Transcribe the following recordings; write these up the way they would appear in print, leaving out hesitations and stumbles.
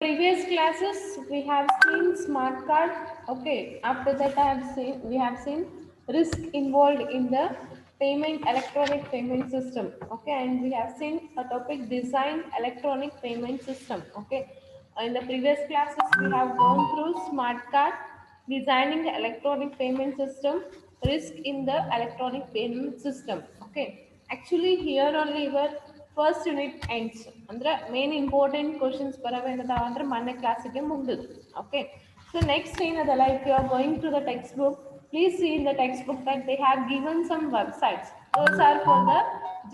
previous classes we have seen smart card. Okay, after that we have seen risk involved in the electronic payment system. Okay, and we have seen a topic design electronic payment system. Okay, in the previous classes we have gone through smart card, designing the electronic payment system, risk in the electronic payment system. Okay, actually here only your first unit ends. Andre main important questions baravenada andre manne class ಗೆ ಮುಗಿದು. Okay, so next ಏನದಲ್ಲ, if you are going through the textbook, please see in the textbook that they have given some websites. Those are for the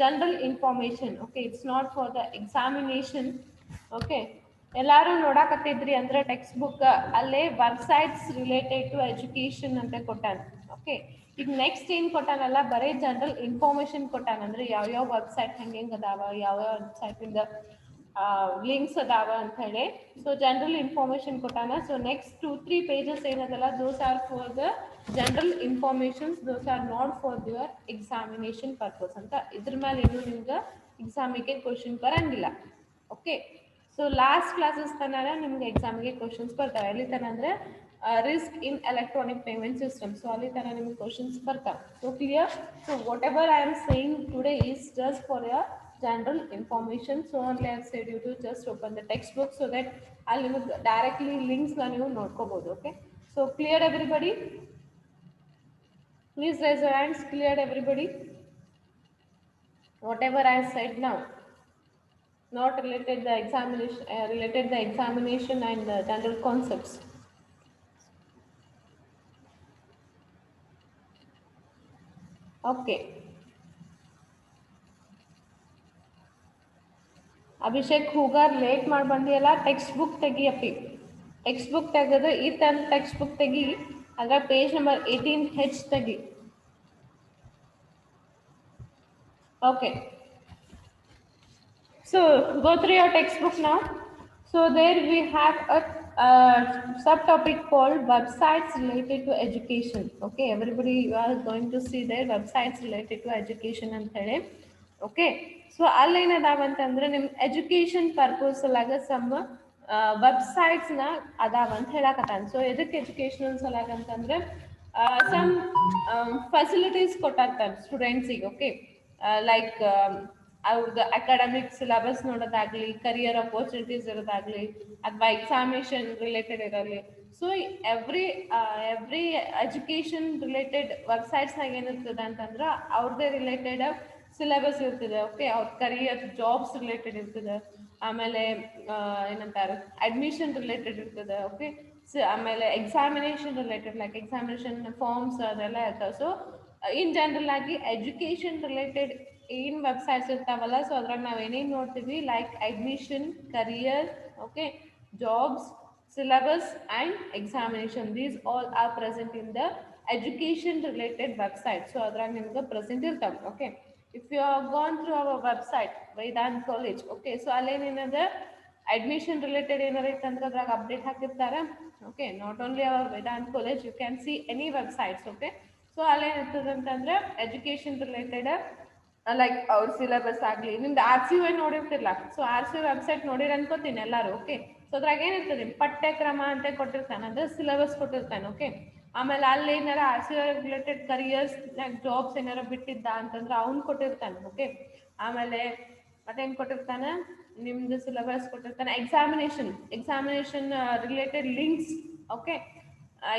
general information. Okay, it's not for the examination. Okay, ಎಲ್ಲರೂ ನೋಡಾಕತ್ತಿದ್ರಿ ಅಂದ್ರೆ text book ಅಲ್ಲೇ websites related to education ಅಂತ ಕೊಟ್ಟಾನ. Okay, ಈಗ next ಏನ್ ಕೊಟ್ಟಾನಲ್ಲ, ಬರೀ general information ಕೊಟ್ಟಾನ. ಅಂದ್ರೆ ಯಾವ ವೆಬ್ಸೈಟ್ ಹೆಂಗೆ ಅದಾವ, ಯಾವ ವೆಬ್ಸೈಟ್ ಇಂದ ಲಿಂಕ್ಸ್ ಅದಾವ ಅಂತ ಹೇಳಿ. ಸೊ ಜನರಲ್ ಇನ್ಫಾರ್ಮೇಶನ್ ಕೊಟ್ಟಾನ. ಸೊ ನೆಕ್ಸ್ಟ್ 2-3 pages ಏನದಲ್ಲ, those are for the general informations, those are not for your examination purpose ಅಂತ. ಇದ್ರ ಮೇಲೆ ಏನು ನಿಮ್ಗೆ ಎಕ್ಸಾಮಿಗೆ ಕ್ವಶನ್ ಬರಂಗಿಲ್ಲ. ಓಕೆ, ಸೊ ಲಾಸ್ಟ್ ಕ್ಲಾಸಸ್ ತನಕ ನಿಮ್ಗೆ ಎಕ್ಸಾಮ್ಗೆ ಕ್ವಶನ್ಸ್ ಬರ್ತಾವೆ. ಎಲ್ಲಿ ತನ ಅಂದರೆ risk in electronic payment system. So ಅಲ್ಲಿ ತನಕ ನಿಮ್ಗೆ ಕ್ವಶನ್ಸ್ ಬರ್ತಾವೆ. So clear? So whatever I am saying today is just for your general information. So only I said you to just open the textbook so that ಅಲ್ಲಿ ನಿಮಗೆ directly ಲಿಂಕ್ಸ್ನ ನೀವು ನೋಡ್ಕೋಬಹುದು. Okay, so clear everybody? Please raise your hands. Cleared everybody? Whatever I said now, not related the examination, related the examination and the general concepts. Okay. Abhishek Hoogar late ಮಾಡಿ ಬಂದಿಯಲ್ಲ, text book ತೆಗಿಯಪ್ಪಿ. Text book ತೆಗೆದು ಈ ತನ್ನ text book ತೆಗಿ, ಅದರ page number 18H ತೆಗಿ. Okay, so go through your textbook now. So there we have a subtopic called websites related to education. Okay, everybody, you are going to see there websites related to education ಅಂತ ಹೇಳಿ. Okay, so ಅಲ್ಲೇನದಾವಂತಂದ್ರೆ ನಿಮ್ಮ education purpose ಸಲಾಗ some ವೆಬ್ಸೈಟ್ಸ್ನ ಅದಾವಂತ ಹೇಳಕತ್ತಾನ. So ಎದಕ್ಕೆ educational ಸಲಾಗ ಅಂತಂದ್ರೆ some facilities ಕೊಟ್ಟಿರ್ತಾನೆ ಸ್ಟೂಡೆಂಟ್ಸಿಗೆ. Okay, like ಅವ್ರದ್ದು academic syllabus ನೋಡೋದಾಗ್ಲಿ, ಕರಿಯರ್ ಅಪರ್ಚುನಿಟೀಸ್ ಇರೋದಾಗ್ಲಿ, ಅಥವಾ ಎಕ್ಸಾಮಿನೇಷನ್ ರಿಲೇಟೆಡ್ ಇರಲಿ. ಸೊ ಎವ್ರಿ ಎಜುಕೇಶನ್ ರಿಲೇಟೆಡ್ ವೆಬ್ಸೈಟ್ಸ್ನಾಗ ಏನಿರ್ತದೆ ಅಂತಂದ್ರೆ ಅವ್ರದ್ದೇ ರಿಲೇಟೆಡ್ ಸಿಲೆಬಸ್ ಇರ್ತದೆ. ಓಕೆ, ಅವ್ರ ಕರಿಯರ್ ಜಾಬ್ಸ್ ರಿಲೇಟೆಡ್ ಇರ್ತದೆ. ಆಮೇಲೆ ಏನಂತಾರೆ ಅಡ್ಮಿಷನ್ ರಿಲೇಟೆಡ್ ಇರ್ತದೆ. ಓಕೆ, ಆಮೇಲೆ examination related like examination forms ಅದೆಲ್ಲ ಇರ್ತವೆ. ಸೊ ಇನ್ ಜನರಲ್ ಆಗಿ ಎಜುಕೇಶನ್ ರಿಲೇಟೆಡ್ ಏನು ವೆಬ್ಸೈಟ್ಸ್ ಇರ್ತಾವಲ್ಲ, ಸೊ ಅದ್ರಾಗ ನಾವು ಏನೇನು ನೋಡ್ತೀವಿ, like admission, career, okay, jobs, syllabus and examination, these all are present in the education related website. So adrag nimge present irtav. Okay, if you have gone through our website Vedant College, okay, so allen enada admission related enar itandre adrag update hakirtara. Okay, not only our Vedant College, you can see any websites. Okay, so allen irtade antandre education related like ಅವ್ರ syllabus ಆಗಲಿ. ನಿಮ್ದು RCU ನೋಡಿರ್ತಿರ್ಲ, so RCU website ನೋಡಿರ ಅನ್ಕೋತೀನಿ ಎಲ್ಲರೂ. Okay, so ಅದ್ರಾಗ ಏನಿರ್ತದೆ, ಪಠ್ಯಕ್ರಮ ಅಂತ ಕೊಟ್ಟಿರ್ತಾನೆ, ಅಂದ್ರೆ ಸಿಲೆಬಸ್ ಕೊಟ್ಟಿರ್ತಾನೆ. ಓಕೆ, ಆಮೇಲೆ ಅಲ್ಲಿ ಏನಾರ RCU ರಿಲೇಟೆಡ್ ಕರಿಯರ್ಸ್ ಜಾಬ್ಸ್ ಏನಾರ ಬಿಟ್ಟಿದ್ದ ಅಂತಂದ್ರೆ ಅವ್ನು ಕೊಟ್ಟಿರ್ತಾನೆ. ಓಕೆ, ಆಮೇಲೆ ಮತ್ತೇನು ಕೊಟ್ಟಿರ್ತಾನೆ, ನಿಮ್ದು ಸಿಲೆಬಸ್ ಕೊಟ್ಟಿರ್ತಾನೆ. Examination related links. Okay,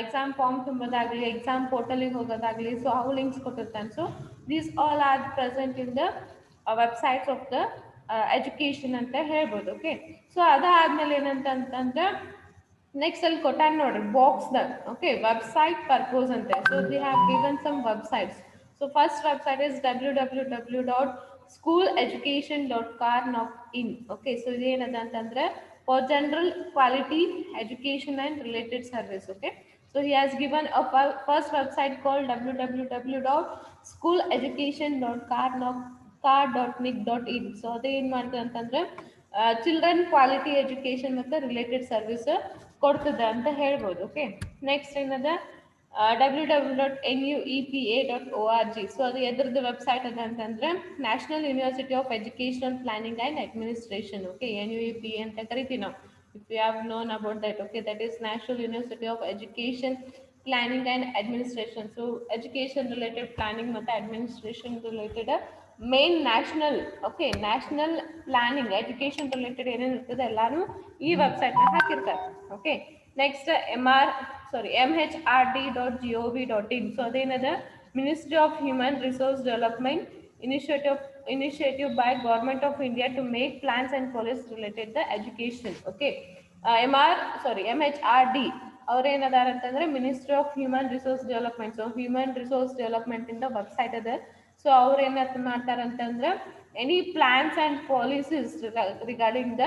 exam form ತುಂಬೋದಾಗಲಿ, ಎಕ್ಸಾಮ್ ಪೋರ್ಟಲಿಗೆ ಹೋಗೋದಾಗಲಿ, ಸೊ ಅವು ಲಿಂಕ್ಸ್ ಕೊಟ್ಟಿರ್ತಾನೆ. So these all are present in the websites of the education ಅಂತ ಹೇಳ್ಬೋದು. ಓಕೆ, ಸೊ ಅದಾದ್ಮೇಲೆ ಏನಂತಂದ್ರೆ ನೆಕ್ಸ್ಟ್ ಅಲ್ಲಿ ಕೊಟ್ಟಾನ ನೋಡ್ರಿ ಬಾಕ್ಸ್ದಾಗ. ಓಕೆ, ವೆಬ್ಸೈಟ್ ಪರ್ಪೋಸ್ ಅಂತ. So they have given some websites. So first website is www.schooleducation.carnok.in. Okay, so ಇದೇನದ ಅಂತಂದ್ರೆ for general quality education and related service. Okay, so he has given a first website called www.schooleducation.carnok.nic.in. so ade ಏನು ಮಾಡ್ತದೆ ಅಂತಂದ್ರೆ children quality education ಮತ್ತು related service ಕೊಡ್ತದೆ ಅಂತ ಹೇಳ್ಬೋದು. Okay, next ಏನದ www.nuepa.org. ಸೊ ಅದು ಎದ್ರದ್ದು ವೆಬ್ಸೈಟ್ ಅದ ಅಂತಂದ್ರೆ national university of educational planning and administration. Okay, NUEPA ಅಂತ ಕರಿತೀವಿ ನಾವು. if you have known about that. Okay, that is National University of Education Planning and Administration. So education related planning ಮತ್ತು administration related main national, okay, national planning education related ಏನೇನು ಇರ್ತದೆ ಎಲ್ಲಾನು ಈ website ಹಾಕಿರ್ತಾರೆ. Okay, next mhrd.gov.in. So ಅದೇನದ ministry of human resource development initiative by Government of India to make plans and policies related to education. Okay, MHRD ಅವ್ರು ಏನದಾರ ಅಂತಂದ್ರೆ ministry of human resource development. So human resource development ಇಂದ website ಅದ. So ಅವ್ರು ಏನ್ ಮಾಡ್ತಾರಂತಂದ್ರೆ any plans and policies regarding the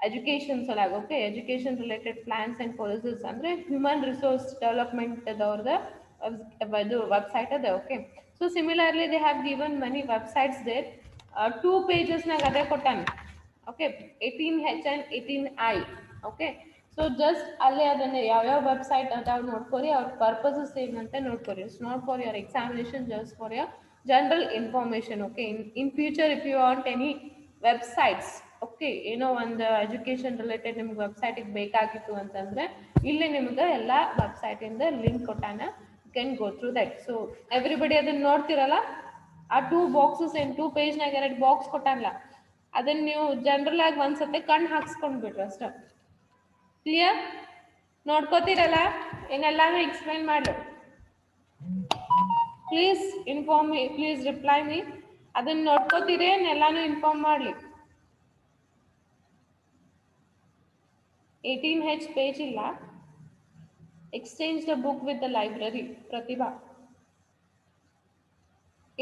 education ಸಲಾಗ. Okay, education related plans and policies ಅಂದ್ರೆ ಹ್ಯೂಮನ್ ರಿಸೋರ್ಸ್ ಡೆವಲಪ್ಮೆಂಟ್ ಅವ್ರದ ಇದು ವೆಬ್ಸೈಟ್ ಅದ. Okay, so similarly they have given many websites there. 2 pages naga ade kottanu. Okay, 18H and 18I. Okay, so just alle adanne yav website adav nodkori, our purposes ಏನಂತ ನೋಡ್ಕೊರಿ. It's not for your examination, just for your general information. Okay, in future if you want any websites, okay, ಏನೋ ಒಂದು education related ನಿಮ್ಗೆ ವೆಬ್ಸೈಟಿಗೆ ಬೇಕಾಗಿತ್ತು ಅಂತಂದ್ರೆ ಇಲ್ಲಿ ನಿಮ್ಗೆ ಎಲ್ಲ ವೆಬ್ಸೈಟ್ ಇಂದ ಲಿಂಕ್ ಕೊಟ್ಟಾನ. can go through that. So everybody ಅದನ್ನ ನೋಡ್ತಿರಲ್ಲ, ಆ 2 boxes and 2 page ನಾಗ 2 ಬಾಕ್ಸ್ ಕೊಟ್ಟಲ್ಲ, ಅದನ್ನ ನೀವು ಜನರಲ್ ಆಗಿ ಒಂದ್ಸತಿ ಕಣ್ಣು ಹಾಕ್ಸ್ಕೊಂಡ್ ಬಿಡ್ರಿ ಅಷ್ಟ. ಕ್ಲಿಯರ್? ನೋಡ್ಕೋತಿರಲ್ಲ, ಏನೆಲ್ಲಾನು ಎಕ್ಸ್ಪ್ಲೈನ್ ಮಾಡ್ಲಿ. Please inform me, please reply me. ಅದನ್ನ ನೋಡ್ಕೋತೀರಿ ಎಲ್ಲಾನು ಇನ್ಫಾರ್ಮ್ ಮಾಡ್ಲಿ. 18H ಪೇಜ್ ಇಲ್ಲ. Exchange the book with the library Pratibha.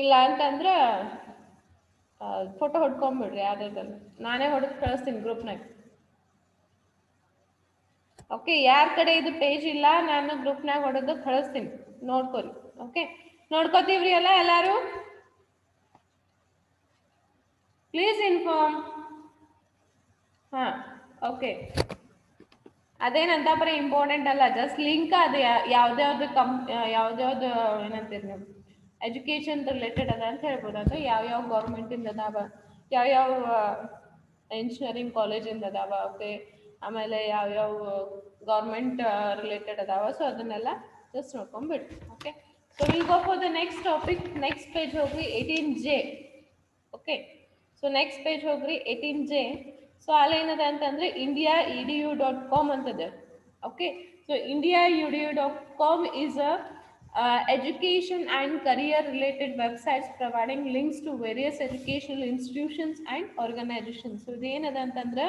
ಇಲ್ಲ ಅಂತಂದ್ರೆ ಫೋಟೋ ಹೊಡ್ಕೊಂಡ್ಬಿಡ್ರಿ ಯಾವ್ದಾದ್ರು, ನಾನೇ ಹೊಡೆದು ಕಳಿಸ್ತೀನಿ ಗ್ರೂಪ್ನಾಗ. ಓಕೆ, ಯಾರ ಕಡೆ ಇದು ಪೇಜ್ ಇಲ್ಲ ನಾನು ಗ್ರೂಪ್ನಾಗ ಹೊಡೆದು ಕಳಿಸ್ತೀನಿ, ನೋಡ್ಕೊರಿ. ಓಕೆ, ನೋಡ್ಕೋತೀವ್ರಿ ಅಲ್ಲ ಎಲ್ಲಾರು? Please inform. ಹಾ, ಓಕೆ, ಅದೇನಂತ ಬರೀ ಇಂಪಾರ್ಟೆಂಟ್ ಅಲ್ಲ, ಜಸ್ಟ್ ಲಿಂಕ್ ಅದೇ ಯಾವ್ದ್ಯಾವ್ದು ಯಾವ್ದ್ಯಾವ್ದು ಏನಂತೀರಿ ನೀವು ಎಜುಕೇಶನ್ ರಿಲೇಟೆಡ್ ಅದ ಅಂತ ಹೇಳ್ಬೋದು. ಅಂದ್ರೆ ಯಾವ್ಯಾವ ಗೌರ್ಮೆಂಟಿಂದ ಅದಾವ, ಯಾವ್ಯಾವ ಇಂಜಿನಿಯರಿಂಗ್ ಕಾಲೇಜಿಂದ ಅದಾವ. ಓಕೆ, ಆಮೇಲೆ ಯಾವ್ಯಾವ ಗೌರ್ಮೆಂಟ್ ರಿಲೇಟೆಡ್ ಅದಾವ. ಸೊ ಅದನ್ನೆಲ್ಲ ಜಸ್ಟ್ ನೋಡ್ಕೊಂಡ್ಬಿಡ್ರಿ. Okay, so will go for the next topic. Next page ಹೋಗ್ರಿ 18J. Okay, so next page ಹೋಗ್ರಿ 18J. ಸೊ ಅಲ್ಲೇನದ ಅಂತಂದ್ರೆ india.edu.com ಅಂತದೆ. Okay, so india.edu.com is a education and career related websites providing links to various educational institutions and organizations. So ಇದೇನದ ಅಂತಂದ್ರೆ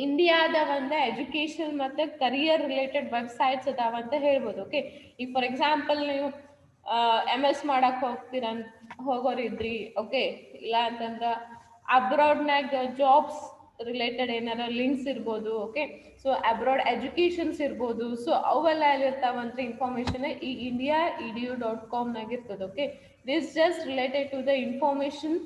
ಇಂಡಿಯಾದ ಒಂದು education ಮತ್ತು ಕರಿಯರ್ ರಿಲೇಟೆಡ್ ವೆಬ್ಸೈಟ್ಸ್ ಅದಾವ ಅಂತ ಹೇಳ್ಬೋದು. ಓಕೆ, ಈಗ ಫಾರ್ ಎಕ್ಸಾಂಪಲ್ ನೀವು MS ಮಾಡಕ್ಕೆ ಹೋಗೋರಿದ್ರಿ. ಓಕೆ, ಇಲ್ಲ ಅಂತಂದ್ರೆ ಅಬ್ರಾಡ್ನಾಗ ಜಾಬ್ಸ್ ರಿಲೇಟೆಡ್ ಏನಾರ ಲಿಂಕ್ಸ್ ಇರ್ಬೋದು. ಓಕೆ, ಸೊ ಅಬ್ರಾಡ್ ಎಜುಕೇಶನ್ಸ್ ಇರ್ಬೋದು. ಸೊ ಅವೆಲ್ಲ ಎಲ್ಲಿರ್ತಾವಂದ್ರೆ ಇನ್ಫಾರ್ಮೇಶನ್ ಈ india.edu.com ನಾಗ ಇರ್ತದೆ. Okay, this just related to the information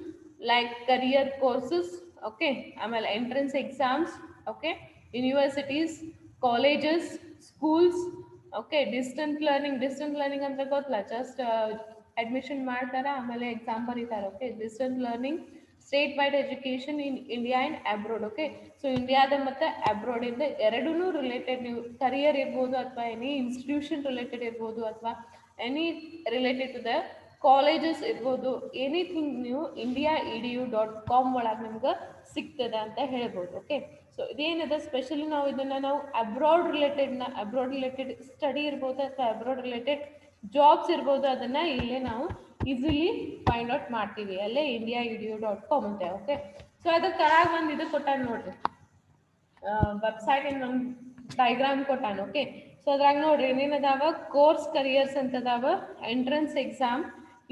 like career courses. Okay, ಆಮೇಲೆ entrance exams. Okay, universities, colleges, schools. Okay, distant learning ಅಂತ ಗೊತ್ತಲ್ಲ, ಜಸ್ಟ್ ಅಡ್ಮಿಷನ್ ಮಾಡ್ತಾರ ಆಮೇಲೆ ಎಕ್ಸಾಮ್ ಬರೀತಾರೆ. Okay, distant learning, state wide education in India and abroad. Okay, so ಇಂಡಿಯಾದ ಮತ್ತು ಅಬ್ರೋಡಿಂದ ಎರಡೂ related ನೀವು ಕರಿಯರ್ ಇರ್ಬೋದು ಅಥವಾ ಎನಿ ಇನ್ಸ್ಟಿಟ್ಯೂಷನ್ ರಿಲೇಟೆಡ್ ಇರ್ಬೋದು ಅಥವಾ any related to the colleges ಇರ್ಬೋದು. ಎನಿಥಿಂಗ್ ನೀವು india.edu.com ಒಳಗೆ ನಿಮ್ಗೆ ಸಿಗ್ತದೆ ಅಂತ ಹೇಳ್ಬೋದು. ಓಕೆ, ಸೊ ಇದೇನದ ಸ್ಪೆಷಲಿ ನಾವು ಇದನ್ನು ಅಬ್ರಾಡ್ ರಿಲೇಟೆಡ್ ಸ್ಟಡಿ ಇರ್ಬೋದು ಅಥವಾ ಅಬ್ರಾಡ್ ರಿಲೇಟೆಡ್ ಜಾಬ್ಸ್ ಇರ್ಬೋದು, ಅದನ್ನು ಇಲ್ಲೇ ನಾವು ಈಸಿಲಿ ಫೈಂಡ್ ಔಟ್ ಮಾಡ್ತೀವಿ ಅಲ್ಲೇ india.edu.com ಅಂತ. ಓಕೆ, ಸೊ ಅದಕ್ಕೆ ಕೆಳಗೆ ಒಂದು ಇದು ಕೊಟ್ಟಾನ ನೋಡ್ರಿ, ವೆಬ್ಸೈಟ್ ಒಂದು ಡೈಗ್ರಾಮ್ ಕೊಟ್ಟಾನ. ಓಕೆ, ಸೊ ಅದ್ರಾಗ ನೋಡ್ರಿ ಏನೇನದಾವ, ಕೋರ್ಸ್ ಕರಿಯರ್ಸ್ ಅಂತದಾವ, entrance exam,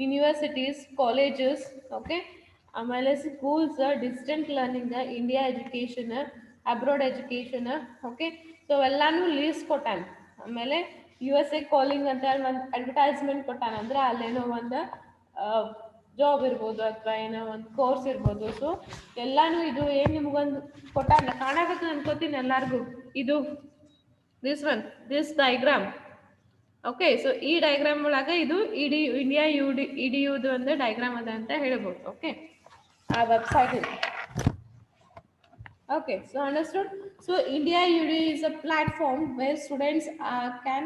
universities, colleges. Okay, ಆಮೇಲೆ schools, distant learning, India education, abroad education. Okay, so ಎಲ್ಲಾನು ಲೀಸ್ಟ್ ಕೊಟ್ಟಾನ. ಆಮೇಲೆ USA ಕಾಲಿಂಗ್ ಅಂತ ಒಂದು ಅಡ್ವರ್ಟೈಸ್ಮೆಂಟ್ ಕೊಟ್ಟಾನ, ಅಂದ್ರೆ ಅಲ್ಲೇನೋ ಒಂದು ಜಾಬ್ ಇರ್ಬೋದು ಅಥವಾ ಏನೋ ಒಂದು ಕೋರ್ಸ್ ಇರ್ಬೋದು. ಸೊ ಎಲ್ಲಾನು ಇದು ಏನು ನಿಮ್ಗೊಂದು ಕೊಟ್ಟಾನ ಕಾಣಕತ್ತ ಅನ್ಕೋತೀನಿ ಎಲ್ಲಾರ್ಗು. ಇದು ದಿಸ್ ಡೈಗ್ರಾಮ್. ಓಕೆ, ಸೊ ಈ ಡೈಗ್ರಾಮ್ ಒಳಗೆ ಇದು india.edu ಒಂದು ಡೈಗ್ರಾಮ್ ಅದ ಅಂತ ಹೇಳ್ಬೋದು. ಓಕೆ, ಆ ವೆಬ್ಸೈಟ್ ಇದೆ. Okay, so understood. So India UD is a platform where students can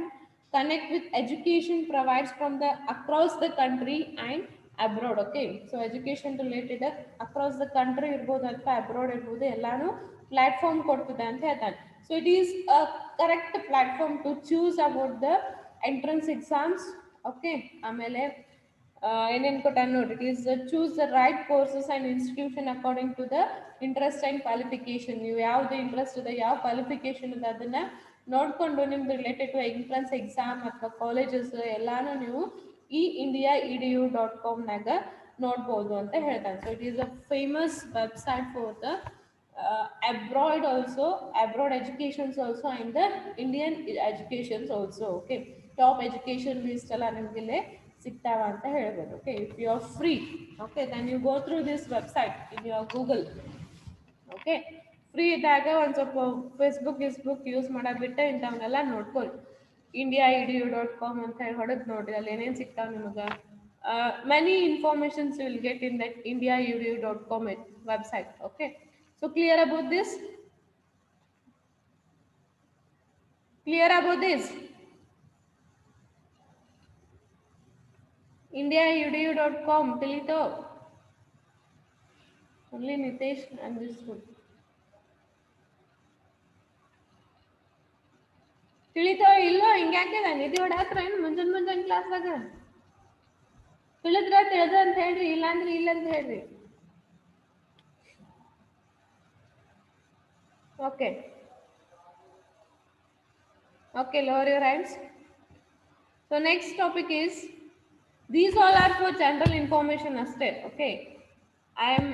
connect with education provides from the across the country and abroad. Okay, so education related across the country ಇರ್ಬೋದು ಅಥವಾ abroad ಇರ್ಬೋದು ಎಲ್ಲಾನು platform ಕೊಡ್ತದೆ ಅಂತ ಹೇಳ್ತಾನೆ. So it is a correct platform to choose about the entrance exams. Okay, ಆಮೇಲೆ ಏನೇನು ಕೊಟ್ಟಾನ ನೋಡ್ರಿ is choose the right courses and institution according to the interest and qualification. ನೀವು ಯಾವ್ದು ಇಂಟ್ರೆಸ್ಟ್ ಇದೆ ಯಾವ ಕ್ವಾಲಿಫಿಕೇಶನ್ ಇದೆ ಅದನ್ನ ನೋಡಿಕೊಂಡು ನಿಮ್ದು ರಿಲೇಟೆಡ್ ಟು ಎಂಟ್ರೆನ್ಸ್ ಎಕ್ಸಾಮ್ ಅಥವಾ ಕಾಲೇಜಸ್ ಎಲ್ಲಾನು ನೀವು ಈ ಇಂಡಿಯಾ edu.com ನೋಡ್ಬೋದು ಅಂತ ಹೇಳ್ತಾರೆ. So it is a famous website for the abroad also, abroad educations also, and the Indian educations also. Okay, top education list ಎಲ್ಲ ನಿಮ್ಗೆ ಇಲ್ಲಿ ಸಿಗ್ತಾವ ಅಂತ ಹೇಳ್ಬೋದು. Okay, if you are free, okay, then you go through this website in your Google. Okay, free ಇದ್ದಾಗ ಒಂದು ಸ್ವಲ್ಪ Facebook use ಮಾಡೋದು ಬಿಟ್ಟೆ ಇಂಥವನ್ನೆಲ್ಲ ನೋಡ್ಕೊಳ್ಳಿ. ಇಂಡಿಯಾ edu.com ಅಂತ ಹೇಳಿ ಹೊಡೆದು ನೋಡ್ರಿ, ಅಲ್ಲಿ ಏನೇನು ಸಿಗ್ತಾವ ನಿಮಗೆ. Many informations you will get in that India edu.com website. Okay, so clear about this? Clear about this? India edu.com, ತಿಳಿತೋ? Only Nitesh understood. ತಿಳಿತೋ ಇಲ್ಲೋ ಹಿಂಗ್ಯಾಕೆ ನಿಧಿ ಹೊಡ್ಯಾಕ್ರ ಏನು ಮುಂಜಾನೆ ಕ್ಲಾಸ್ದಾಗ? ತಿಳಿದ್ರ ತಿಳಿದ ಅಂತ ಹೇಳ್ರಿ, ಇಲ್ಲಾಂದ್ರೆ ಇಲ್ಲ ಅಂತ ಹೇಳ್ರಿ. Okay. Okay, lower your hands. So next topic is, these all are for general information aste. Okay, I am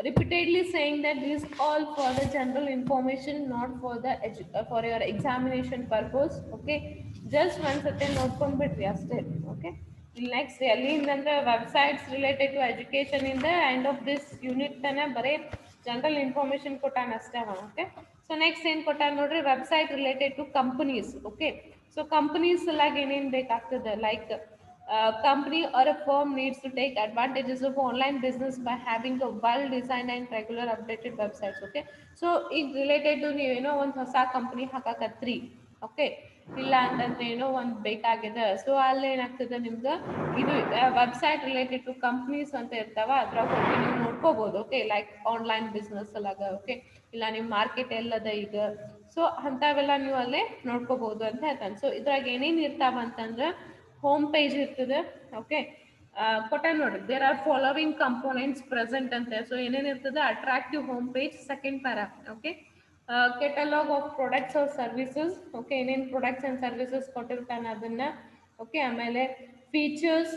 repeatedly saying that these all for the general information, not for the for your examination purpose. Okay, just once again ನೋಡ್ಕೊಂಡ್ ಬಿಡ್ರಿ ಅಷ್ಟೇ. Okay, next ಅಲ್ಲಿಂದಂದ್ರೆ websites related to education ಇಂದ end of this unit ತನ ಬರೀ general information ಕೊಟ್ಟಾನ ಅಷ್ಟೇ ಅವ. ಓಕೆ, ಸೊ ನೆಕ್ಸ್ಟ್ ಏನು ಕೊಟ್ಟಾನ ನೋಡ್ರಿ, website related to companies. Okay, so companies ಸಲಾಗಿ ಏನೇನು ಬೇಕಾಗ್ತದೆ, like company or a firm needs to take advantages of online business by having a well designed and regular updated websites. Okay, so ಈಗ related to ನೀವೇನೋ ಒಂದು ಹೊಸ company ಹಾಕಾಕತ್ರಿ. Okay, ಇಲ್ಲ ಅಂತಂದ್ರೆ ಏನೋ ಒಂದು ಬೇಕಾಗಿದೆ, ಸೊ ಅಲ್ಲಿ ಏನಾಗ್ತದೆ ನಿಮ್ಗೆ ಇದು ವೆಬ್ಸೈಟ್ ರಿಲೇಟೆಡ್ ಟು ಕಂಪ್ನೀಸ್ ಅಂತ ಇರ್ತಾವ, ಅದ್ರಾಗ ಹೋಗಿ ನೀವು ನೋಡ್ಕೋಬಹುದು. ಓಕೆ, ಲೈಕ್ ಆನ್ಲೈನ್ ಬಿಸ್ನೆಸ್ ಅಲ್ಲಾಗ. ಓಕೆ, ಇಲ್ಲ ನಿಮ್ಮ ಮಾರ್ಕೆಟ್ ಎಲ್ಲದ ಈಗ, ಸೊ ಅಂಥವೆಲ್ಲ ನೀವು ಅಲ್ಲೇ ನೋಡ್ಕೋಬಹುದು ಅಂತ ಹೇಳ್ತಾನೆ. ಸೊ ಇದ್ರಾಗ ಏನೇನು ಇರ್ತಾವ ಅಂತಂದ್ರೆ ಹೋಮ್ ಪೇಜ್ ಇರ್ತದೆ. ಓಕೆ, ಕೊಟ್ಟ ನೋಡ್ರಿ, there are following components present ಅಂತ. ಸೊ ಏನೇನು ಇರ್ತದೆ, attractive home page, second para. Okay, catalogue of products or services. Okay, ಏನೇನು ಪ್ರಾಡಕ್ಟ್ಸ್ ಆ್ಯಂಡ್ ಸರ್ವಿಸಸ್ ಕೊಟ್ಟಿರ್ತಾನೆ ಅದನ್ನ. ಓಕೆ, ಆಮೇಲೆ features,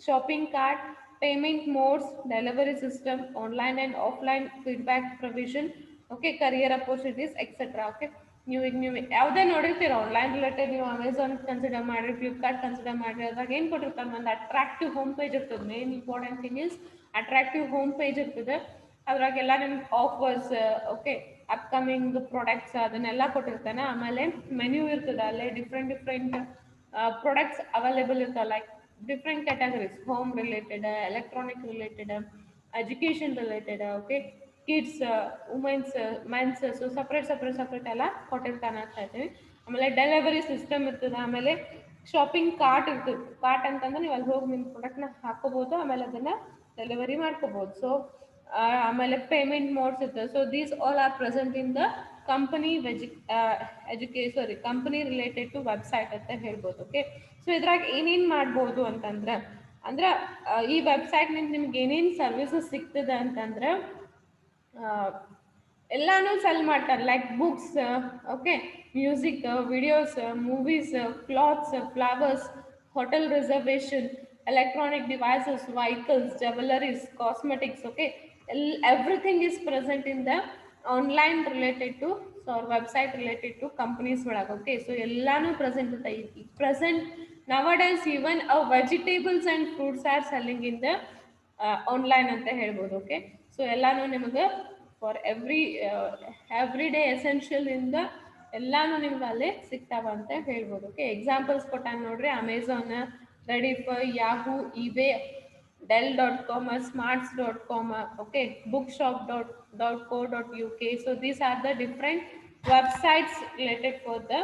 shopping cart, payment modes, delivery system, online and offline feedback provision. Okay, career opportunities etcetera. Okay, ನೀವು ಯಾವುದೇ ನೋಡಿರ್ತೀರ online related, ನೀವು Amazon consider ಮಾಡಿರಿ, Flipkart consider ಮಾಡಿರಿ, ಅದ್ರಾಗ ಏನು ಕೊಟ್ಟಿರ್ತಾರೆ, ಒಂದು ಅಟ್ರಾಕ್ಟಿವ್ ಹೋಮ್ ಪೇಜ್ ಇರ್ತದೆ. Main important thing is attractive home page ಇರ್ತದೆ. ಅದ್ರಾಗೆಲ್ಲ ನಿಮ್ಗೆ ಆಫರ್ಸ್, ಓಕೆ, ಅಪ್ಕಮಿಂಗ್ ಪ್ರಾಡಕ್ಟ್ಸ್ ಅದನ್ನೆಲ್ಲ ಕೊಟ್ಟಿರ್ತಾನೆ. ಆಮೇಲೆ ಮೆನ್ಯೂ ಇರ್ತದೆ, ಅಲ್ಲೇ ಡಿಫ್ರೆಂಟ್ ಪ್ರಾಡಕ್ಟ್ಸ್ ಅವೈಲೇಬಲ್ ಇರ್ತಾವೆ, like different categories, home related, electronic related, education related. Okay, kids, womens, mens, so separate ಎಲ್ಲ ಕೊಟ್ಟಿರ್ತಾನೆ ಅಂತ ಹೇಳ್ತೀವಿ. ಆಮೇಲೆ ಡೆಲಿವರಿ ಸಿಸ್ಟಮ್ ಇರ್ತದೆ. ಆಮೇಲೆ ಶಾಪಿಂಗ್ ಕಾರ್ಟ್ ಇರ್ತದೆ. ಕಾರ್ಟ್ ಅಂತಂದ್ರೆ ನೀವು ಅಲ್ಲಿ ಹೋಗಿ ನಿಮ್ಮ ಪ್ರಾಡಕ್ಟ್ನ ಹಾಕೋಬಹುದು, ಆಮೇಲೆ ಅದನ್ನ ಡೆಲಿವರಿ ಮಾಡ್ಕೋಬಹುದು. ಸೊ ಆಮೇಲೆ ಪೇಮೆಂಟ್ ಮೋಡ್ಸ್ ಇರ್ತದೆ. So these all are present in the company company related to website ಅಂತ ಹೇಳ್ಬೋದು. ಓಕೆ, ಸೊ ಇದ್ರಾಗ ಏನೇನು ಮಾಡ್ಬೋದು ಅಂತಂದ್ರೆ, ಈ ವೆಬ್ಸೈಟ್ನಿಂದ ನಿಮ್ಗೆ ಏನೇನು ಸರ್ವಿಸಸ್ ಸಿಗ್ತದೆ ಅಂತಂದ್ರೆ ಎಲ್ಲಾನು ಸೆಲ್ ಮಾಡ್ತಾರೆ, like books, okay, music, videos, movies, clothes, flowers, hotel reservation, electronic devices, vehicles, jewelries, cosmetics. Okay, everything is present in the online related to, so our website related to companies ಒಳಗೆ. Okay, so ಎಲ್ಲಾನು present ಇರುತ್ತೆ. Present nowadays even vegetables and fruits are selling in the online ಅಂತ ಹೇಳ್ಬೋದು. Okay, so ಎಲ್ಲಾನು ನಿಮಗೆ for every day essential ಇಂದ ಎಲ್ಲಾನು ನಿಮ್ಗೆ ಅಲ್ಲೇ ಸಿಗ್ತಾವ ಅಂತ ಹೇಳ್ಬೋದು. ಓಕೆ, ಎಕ್ಸಾಂಪಲ್ಸ್ ಕೊಟ್ಟಾಗ ನೋಡ್ರಿ, ಅಮೆಝಾನ್, ರೆಡಿಫೈ, ಯಾಹೂ, ಇಬೇ, ಡೆಲ್.com, ಸ್ಮಾರ್ಟ್ಸ್.com, okay, book shop .co.uk. So these are the different websites related for the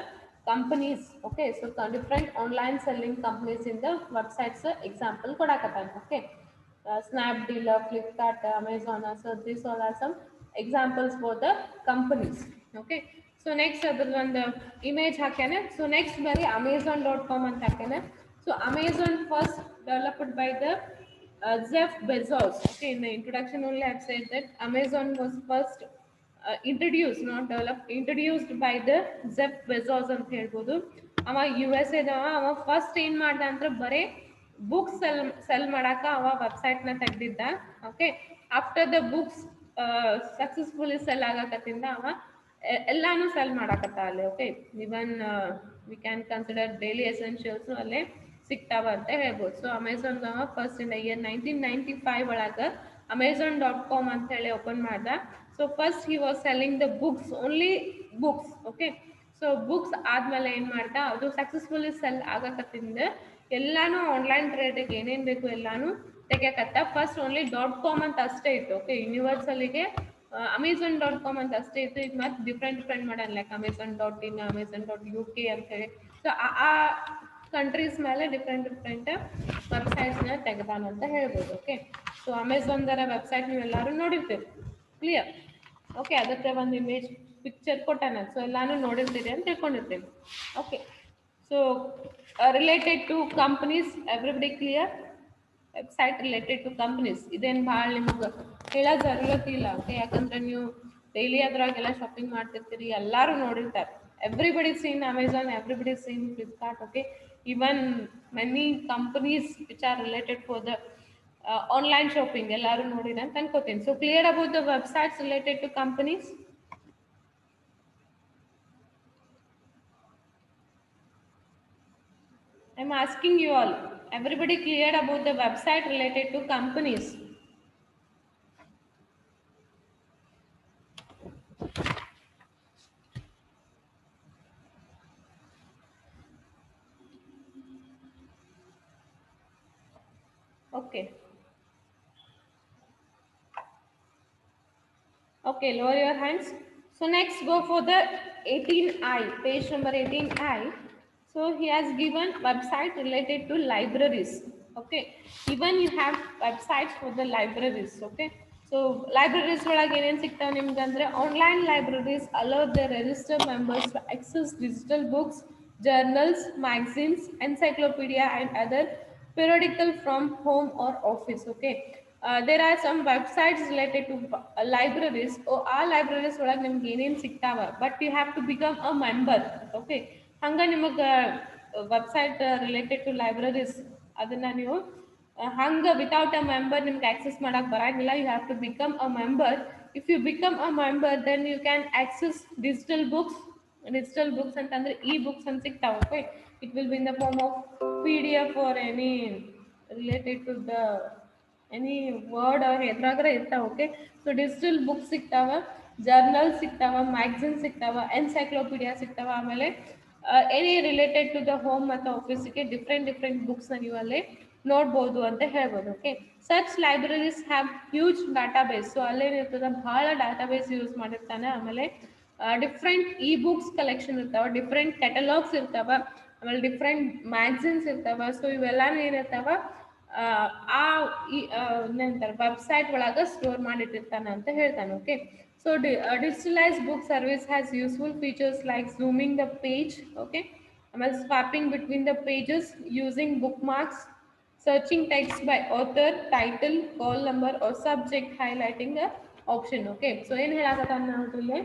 companies. Okay, so different online selling companies in the websites example kodakatan. Okay, Snapdeal, Flipkart, Amazon. So these all are some examples for the companies. Okay, so next other one the image hakene. So next very amazon.com ಅಂತ ಹಾಕೇನೆ. So Amazon first developed by the Jeff Bezos. Okay, in the introduction only I have said that Amazon was first introduced, not developed, introduced by the Jeff Bezos ಅಂತ ಹೇಳ್ಬೋದು. ಅವ U S ಎದವ. ಅವ first ಏನು ಮಾಡ್ದ ಅಂದ್ರೆ ಬರೀ books sell ಮಾಡಾಕ ಅವ ವೆಬ್ಸೈಟ್ನ ತೆಗ್ದಿದ್ದ. Okay, after the books successfully sell ಆಗಕತ್ತಿಂದ ಅವ ಎಲ್ಲಾನು ಸೆಲ್ ಮಾಡಾಕತ್ತ ಅಲ್ಲಿ. Okay, even we can consider daily essentials ಅಲ್ಲೇ ಸಿಗ್ತಾವ ಅಂತ ಹೇಳ್ಬೋದು. So Amazon first in year 1995 ಒಳಗೆ Amazon.com ಅಂತ ಹೇಳಿ ಓಪನ್ ಮಾಡ್ದ. So first he was selling the books, only books. Okay, so books ಆದ್ಮೇಲೆ ಏನು ಮಾಡ್ದ, ಅದು ಸಕ್ಸಸ್ಫುಲಿ ಸೆಲ್ ಆಗಕತ್ತಿಂದ ಎಲ್ಲಾನು ಆನ್ಲೈನ್ ಟ್ರೇಡಿಗೆ ಏನೇನು ಬೇಕು ಎಲ್ಲಾನು ತೆಗಿಯಕತ್ತ. ಫಸ್ಟ್ ಓನ್ಲಿ .com ಅಂತ ಅಷ್ಟೇ ಇತ್ತು. ಓಕೆ, ಯೂನಿವರ್ಸಲ್ಲಿಗೆ Amazon.com ಅಂತ ಅಷ್ಟೇ ಇತ್ತು. ಈಗ ಮತ್ತೆ ಡಿಫ್ರೆಂಟ್ ಮಾಡೋಣ, ಲೈಕ್ Amazon.in, Amazon.uk ಅಂತ ಹೇಳಿ. ಸೊ ಆ ಕಂಟ್ರೀಸ್ ಮೇಲೆ ಡಿಫ್ರೆಂಟ್ ವೆಬ್ಸೈಟ್ಸ್ನ ತೆಗೆದಾನ ಅಂತ ಹೇಳ್ಬೋದು. ಓಕೆ, ಸೊ ಅಮೆಝಾನ್ದರ ವೆಬ್ಸೈಟ್ ನೀವೆಲ್ಲರೂ ನೋಡಿರ್ತೀರಿ, ಕ್ಲಿಯರ್. ಓಕೆ, ಅದಕ್ಕೆ ಒಂದು ಇಮೇಜ್ ಪಿಕ್ಚರ್ ಕೊಟ್ಟಾನ. ಸೊ ಎಲ್ಲಾನು ನೋಡಿರ್ತೀರಿ ಅಂತ ತಿಳ್ಕೊಂಡಿರ್ತೀವಿ. Okay, so related to companies, everybody clear? Website related to companies ಇದೇನು ಭಾಳ ನಿಮ್ಗೆ ಹೇಳೋ ಜರೂರತ್ ಇಲ್ಲ. ಓಕೆ, ಯಾಕಂದ್ರೆ ನೀವು ಡೈಲಿ ಅದ್ರಾಗೆಲ್ಲ ಶಾಪಿಂಗ್ ಮಾಡ್ತಿರ್ತೀರಿ, ಎಲ್ಲರೂ ನೋಡಿರ್ತಾರೆ. Everybody seen Amazon, everybody seen Flipkart. Okay, even many companies which are related for the online shopping ಎಲ್ಲರೂ ನೋಡಿರ ಅಂತ ಅನ್ಕೋತೀನಿ. So clear about the websites related to companies? I'm asking you all, everybody clear about the website related to companies? Okay. Okay, lower your hands. So next go for the 18I, page number 18I. So he has given website related to libraries. Okay, even you have websites for the libraries. Okay, so libraries ಒಳಗೆ ಏನೇನು ಸಿಗ್ತಾವೆ ನಿಮ್ಗೆ ಅಂದರೆ, online libraries allow the registered members to access digital books, journals, magazines, encyclopedia and other periodical from home or office. Okay, there are some websites related to libraries. ಆ libraries ಒಳಗೆ ನಿಮ್ಗೆ ಏನೇನು ಸಿಗ್ತಾವ, but you have to become a member. Okay, ಹಂಗೆ ನಿಮಗೆ website related to libraries ಅದನ್ನು ನೀವು ಹಂಗೆ ವಿತೌಟ್ ಅ ಮೆಂಬರ್ ನಿಮ್ಗೆ ಆಕ್ಸೆಸ್ ಮಾಡೋಕೆ ಬರೋಂಗಿಲ್ಲ. You have to become a member. If you become a member then you can access digital books. Digital books ಅಂತಂದರೆ e books ಅಂತ ಸಿಗ್ತಾವೆ. Okay, it will be in the form of PDF or any related to the any word ಅವ್ರು ಎದ್ರಾಗ್ರೆ ಇರ್ತಾವೆ. Okay, so digital books ಸಿಗ್ತಾವೆ, journals ಸಿಗ್ತಾವೆ, magazine ಸಿಗ್ತಾವೆ, encyclopedia ಸಿಗ್ತಾವೆ. ಆಮೇಲೆ any related to the home ಮತ್ತು ಆಫೀಸಿಗೆ ಡಿಫ್ರೆಂಟ್ ಬುಕ್ಸ್ನ ನೀವು ಅಲ್ಲಿ ನೋಡ್ಬೋದು ಅಂತ ಹೇಳ್ಬೋದು. Okay, such libraries have huge database. So ಅಲ್ಲೇನಿರ್ತದೆ, ಭಾಳ ಡಾಟಾಬೇಸ್ ಯೂಸ್ ಮಾಡಿರ್ತಾನೆ. ಆಮೇಲೆ ಡಿಫ್ರೆಂಟ್ ಇ ಬುಕ್ಸ್ ಕಲೆಕ್ಷನ್ ಇರ್ತಾವೆ, ಡಿಫ್ರೆಂಟ್ ಕೆಟಲಾಗ್ಸ್ ಇರ್ತಾವೆ, ಆಮೇಲೆ ಡಿಫ್ರೆಂಟ್ ಮ್ಯಾಗ್ಝಿನ್ಸ್ ಇರ್ತಾವೆ. ಸೊ ಇವೆಲ್ಲನೂ ಏನಿರ್ತಾವೆ ಏನಂತಾರೆ ವೆಬ್ಸೈಟ್ ಒಳಗೆ ಸ್ಟೋರ್ ಮಾಡಿಟ್ಟಿರ್ತಾನೆ ಅಂತ ಹೇಳ್ತಾನೆ. Okay, so digitalise book service has useful features like zooming the page. Okay, ಆಮೇಲೆ swapping between the pages, using bookmarks, searching text by author, title, call number or subject, highlighting option. Okay, so ಏನು ಹೇಳಕತ್ತಾನ ನೋಡ್ರಿ,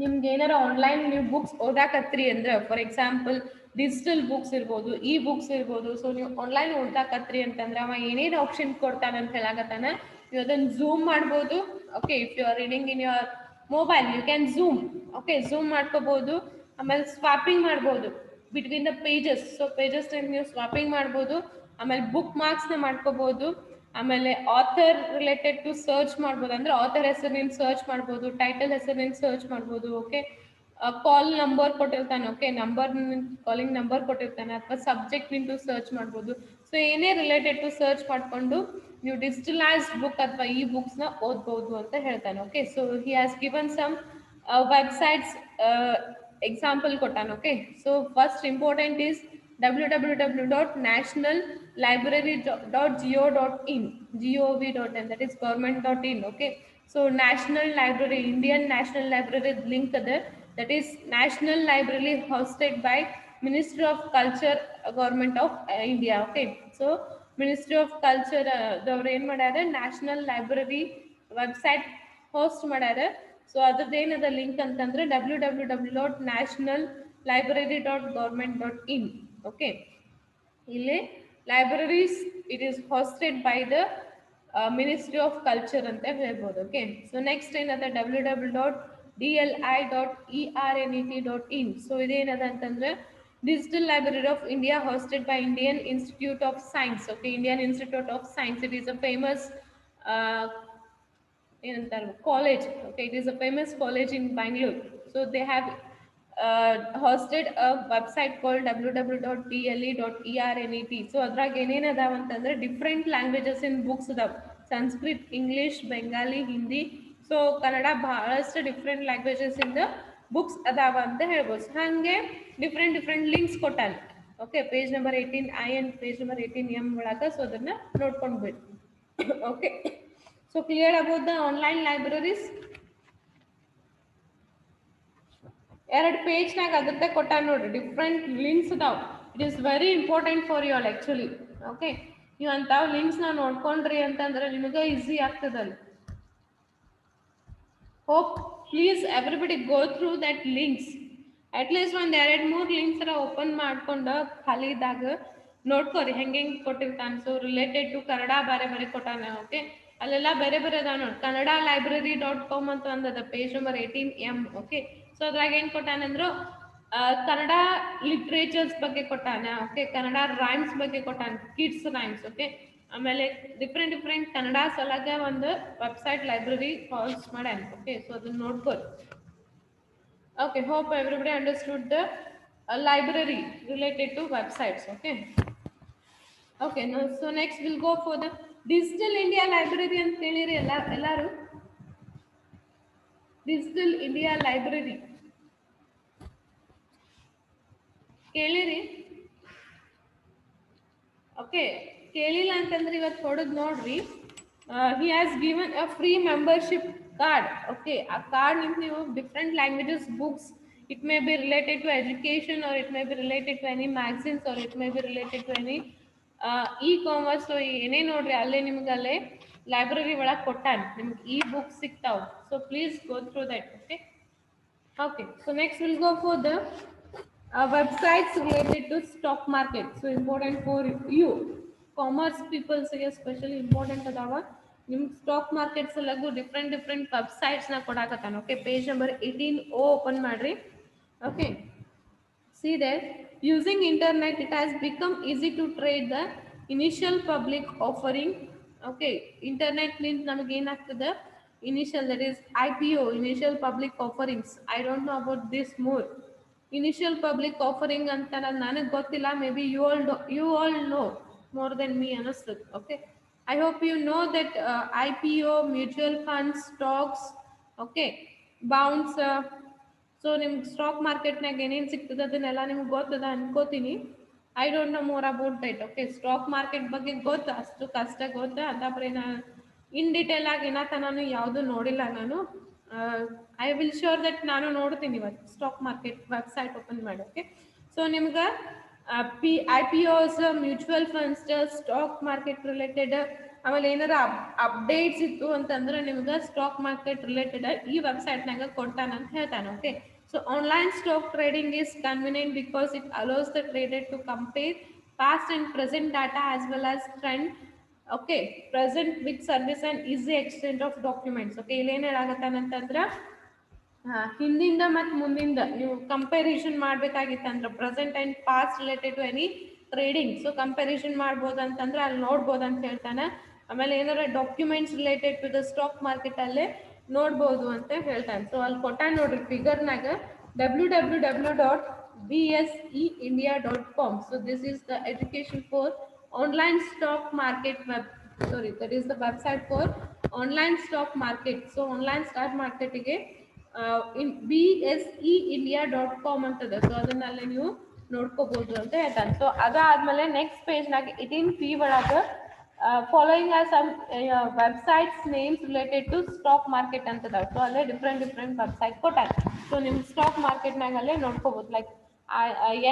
ನಿಮ್ಗೆ ಏನಾರ online ನೀವು books ಓದಾಕತ್ರಿ ಅಂದ್ರೆ, for example digital books ಇರ್ಬೋದು, E books ಇರ್ಬೋದು. ಸೊ ನೀವು ಆನ್ಲೈನ್ ಓದಾಕತ್ರಿ ಅಂತಂದ್ರೆ ಅವ ಏನೇನು ಆಪ್ಷನ್ ಕೊಡ್ತಾನೆ ಅಂತ ಹೇಳಕತ್ತಾನ. ನೀವು ಅದನ್ನು ಝೂಮ್ ಮಾಡ್ಬೋದು. Okay, if you are reading in your mobile you can zoom. Okay, zoom ಮಾಡ್ಕೋಬೋದು. ಆಮೇಲೆ ಸ್ವಾಪಿಂಗ್ ಮಾಡ್ಬೋದು between the pages. So pages ನೀವು ಸ್ವಾಪಿಂಗ್ ಮಾಡ್ಬೋದು. ಆಮೇಲೆ ಬುಕ್ ಮಾರ್ಕ್ಸ್ನ ಮಾಡ್ಕೋಬೋದು. ಆಮೇಲೆ ಆಥರ್ ರಿಲೇಟೆಡ್ ಟು ಸರ್ಚ್ ಮಾಡ್ಬೋದು, ಅಂದರೆ ಆಥರ್ ಹೆಸರಿನಿಂದ ಸರ್ಚ್ ಮಾಡ್ಬೋದು, ಟೈಟಲ್ ಹೆಸರಿನಿಂದ ಸರ್ಚ್ ಮಾಡ್ಬೋದು. ಓಕೆ, ಕಾಲ್ ನಂಬರ್ ಕೊಟ್ಟಿರ್ತಾನೆ. ಓಕೆ, ಕಾಲಿಂಗ್ ನಂಬರ್ ಕೊಟ್ಟಿರ್ತಾನೆ, ಅಥವಾ ಸಬ್ಜೆಕ್ಟ್ ನಿಂತು ಸರ್ಚ್ ಮಾಡ್ಬೋದು. ಸೊ ಏನೇ ರಿಲೇಟೆಡ್ ಟು ಸರ್ಚ್ ಮಾಡಿಕೊಂಡು ನೀವು ಡಿಜಿಟಲೈಸ್ಡ್ ಬುಕ್ ಅಥವಾ ಈ ಬುಕ್ಸ್ನ ಓದ್ಬೋದು ಅಂತ ಹೇಳ್ತಾನೆ. Okay, so he has given some websites example ಕೊಟ್ಟಾನೆ. Okay, so first important is www.nationallibrary.go.in, gov.in, that is government.in. Okay, so national library, Indian national library link there, that is national library hosted by Ministry of Culture, government of India. Okay, so Ministry of Culture ದವ್ರು ಏನು ಮಾಡ್ಯಾರ, national library website host ಮಾಡ್ಯಾರ. So ಅದ್ರದ್ದೇನದ link ಅಂತಂದ್ರೆ www.nationallibrary.government.in. Okay, ಇಲ್ಲಿ libraries it is hosted by the ministry of culture ಅಂತ ಹೇಳ್ಬೋದು. Okay, so next ಏನದ www.dli.ernet.in. So ಇದೇನದ ಅಂತಂದ್ರೆ digital library of India hosted by Indian Institute of Science. Okay, Indian Institute of Science, it is a famous ಏನಂತಾರೆ college. Okay, it is a famous college in Bangalore. So they have hosted a website called www.dle.ernet. So ಅದ್ರಾಗ ಏನೇನು ಅದಾವ ಅಂತಂದ್ರೆ different languages in books ಅದಾವ, Sanskrit, English, Bengali, Hindi, so Kannada, ಬಹಳಷ್ಟು different languages ಇಂದ books ಅದಾವ ಅಂತ ಹೇಳ್ಬೋದು. ಸೊ ಹಾಗೆ ಡಿಫ್ರೆಂಟ್ ಲಿಂಕ್ಸ್ ಕೊಟ್ಟಾನೆ. Okay, page number 18I and page number 18M ಒಳಗ. ಸೊ ಅದನ್ನ ನೋಡ್ಕೊಂಡ್ಬಿಡಿ. Okay, so clear about the online libraries. ಎರಡು ಪೇಜ್ನಾಗ ಅದಕ್ಕೆ ಕೊಟ್ಟಾನ ನೋಡ್ರಿ, ಡಿಫ್ರೆಂಟ್ ಲಿಂಕ್ಸ್ ಅದಾವ. It is very important for you all actually. Okay, ನೀವು ಅಂತಾವ್ ಲಿಂಕ್ಸ್ನ ನೋಡ್ಕೊಂಡ್ರಿ ಅಂತಂದ್ರೆ ನಿಮಗೆ ಈಸಿ ಆಗ್ತದಲ್ಲಿ. Hope please everybody go through that links. At least ಒಂದು 2-3 ಲಿಂಕ್ಸ್ ಓಪನ್ ಮಾಡ್ಕೊಂಡು ಖಾಲಿ ಇದ್ದಾಗ ನೋಡ್ಕೋರಿ ಹೆಂಗೆ ಕೊಟ್ಟಿರ್ತಾನೆ. ಸೊ ರಿಲೇಟೆಡ್ ಟು ಕನ್ನಡ ಬೇರೆ ಕೊಟ್ಟಾನೆ. ಓಕೆ, ಅಲ್ಲೆಲ್ಲ ಬೇರೆ ಅದಾವ ನೋಡಿ. ಕನ್ನಡ library.com ಅಂತ ಒಂದದ, page number 18M. Okay, so ಅದ್ರಾಗ ಏನು ಕೊಟ್ಟಾನಂದ್ರು ಕನ್ನಡ ಲಿಟ್ರೇಚರ್ಸ್ ಬಗ್ಗೆ ಕೊಟ್ಟಾನ. ಓಕೆ, ಕನ್ನಡ ರೈಮ್ಸ್ ಬಗ್ಗೆ ಕೊಟ್ಟಾನ, ಕಿಡ್ಸ್ ರೈಮ್ಸ್. ಓಕೆ, ಆಮೇಲೆ ಡಿಫ್ರೆಂಟ್ ಕನ್ನಡ ಸಲಗ ಒಂದು ವೆಬ್ಸೈಟ್ ಲೈಬ್ರರಿ ಹಾಸ್ಟ್ ಮಾಡ್ಯಾನ. ಓಕೆ, ಸೊ ಅದನ್ನ ನೋಡ್ಬೋದು. Okay, hope everybody understood the library related to websites. Okay, now so next we'll go for the Digital India Library and keliri ellaru. Digital India Library keliri. Okay, kelila antandre ivattu kodud nodri. He has given a free membership card. Okay, a card ನೀವು different languages books, it may be related to education or it may be related to any magazines or it may be related to any e-commerce. So ಏನೇ ನೋಡ್ರಿ ಅಲ್ಲೇ ನಿಮ್ಗೆ ಅಲ್ಲೇ library ಒಳಗೆ ಕೊಟ್ಟಾನ, ನಿಮ್ಗೆ ಈ ಬುಕ್ ಸಿಗ್ತಾವ. So please go through that. Okay, so next will go for the websites related to stock market. So important for you commerce ಪೀಪಲ್ಸ್ಗೆ ಸ್ಪೆಷಲಿ ಇಂಪಾರ್ಟೆಂಟ್ ಅದಾವ. ನಿಮ್ಗೆ ಸ್ಟಾಕ್ ಮಾರ್ಕೆಟ್ಸ್ ಎಲ್ಲಗೂ ಡಿಫ್ರೆಂಟ್ ವೆಬ್ಸೈಟ್ಸ್ನ ಕೊಡಾಕತ್ತಾನ. Okay, page number 18O open ಮಾಡ್ರಿ. Okay, see there using internet it has become easy to trade the initial public offering. Okay, ಇಂಟರ್ನೆಟ್ನಿಂದ ನಮಗೆ ಏನಾಗ್ತದೆ, initial that is IPO, initial public offerings. I don't know about this more. Initial public offering ಅಂತ ನನಗೆ ಗೊತ್ತಿಲ್ಲ, maybe you all know more than me understood. Okay, I hope you know that IPO, mutual funds, stocks, okay, bonds. So ನಿಮ್ಗೆ stock ಮಾರ್ಕೆಟ್ನಾಗ ಏನೇನು ಸಿಗ್ತದೆ ಅದನ್ನೆಲ್ಲ ನಿಮ್ಗೆ ಗೊತ್ತದ ಅನ್ಕೋತೀನಿ. I don't know more about that. Okay, stock market ಬಗ್ಗೆ ಗೊತ್ತು, ಅಷ್ಟು ಕಷ್ಟ ಗೊತ್ತು. ಅದಾದ್ರೆ ನಾನು ಇನ್ ಡೀಟೇಲ್ ಆಗಿ ನಾನು ಯಾವುದು ನೋಡಿಲ್ಲ. ನಾನು ಐ ವಿಲ್ ಶ್ಯೂರ್ ದಟ್ ನಾನು ನೋಡ್ತೀನಿ ಇವತ್ತು ಸ್ಟಾಕ್ ಮಾರ್ಕೆಟ್ ವೆಬ್ಸೈಟ್ ಓಪನ್ ಮಾಡಿ. ಓಕೆ, ಸೊ ನಿಮ್ಗೆ IPOs, mutual funds, stock market related ಆಮೇಲೆ ಏನಾರ ಅಪ್ಡೇಟ್ಸ್ ಇತ್ತು ಅಂತಂದ್ರೆ ನಿಮ್ಗೆ ಸ್ಟಾಕ್ ಮಾರ್ಕೆಟ್ ರಿಲೇಟೆಡ್ ಈ ವೆಬ್ಸೈಟ್ನಾಗ ಕೊಡ್ತಾನೆ ಅಂತ ಹೇಳ್ತಾನೆ. Okay, so online stock trading is convenient because it allows the trader to compare past and present data as well as trend. Okay, present with service and easy exchange of documents. Okay, ಇಲ್ಲೇನು ಹೇಳಾಗತ್ತಾನಂತಂದ್ರೆ ಹಿಂದಿಂದ ಮತ್ತು ಮುಂದಿಂದ ನೀವು comparison ಮಾಡ್ಬೇಕಾಗಿತ್ತಂದ್ರೆ present and past related to any trading. So comparison ಮಾಡ್ಬೋದು ಅಂತಂದ್ರೆ ಅಲ್ಲಿ ನೋಡ್ಬೋದು ಅಂತ ಹೇಳ್ತಾನೆ. ಆಮೇಲೆ ಏನಾರ documents related to the stock market ಅಲ್ಲೇ ನೋಡ್ಬೋದು ಅಂತ ಹೇಳ್ತಾನೆ. ಸೊ ಅಲ್ಲಿ ಕೊಟ್ಟಾನ ನೋಡ್ರಿ ಫಿಗರ್ನಾಗ www.bseindia.com. So this is the education for online stock market web, sorry, that is the website for online stock market. So online stock market ಗೆ in bseindia.com ಅಂತದೆ. So ಅದನ್ನೆಲ್ಲ ನೀವು ನೋಡ್ಕೋಬಹುದು ಅಂತ ಹೇಳ್ತಾನೆ. ಸೊ ಅದಾದ್ಮೇಲೆ ನೆಕ್ಸ್ಟ್ ಪೇಜ್ನಾಗ 18P ಒಳಗೆ following are some websites names related to stock market ಅಂತದ. ಸೊ ಅಲ್ಲೇ ಡಿಫ್ರೆಂಟ್ ವೆಬ್ಸೈಟ್ ಕೊಟ್ಟಾರೆ. ಸೊ ನಿಮ್ಮ ಸ್ಟಾಕ್ ಮಾರ್ಕೆಟ್ನಾಗ ಅಲ್ಲೇ ನೋಡ್ಕೋಬಹುದು. Like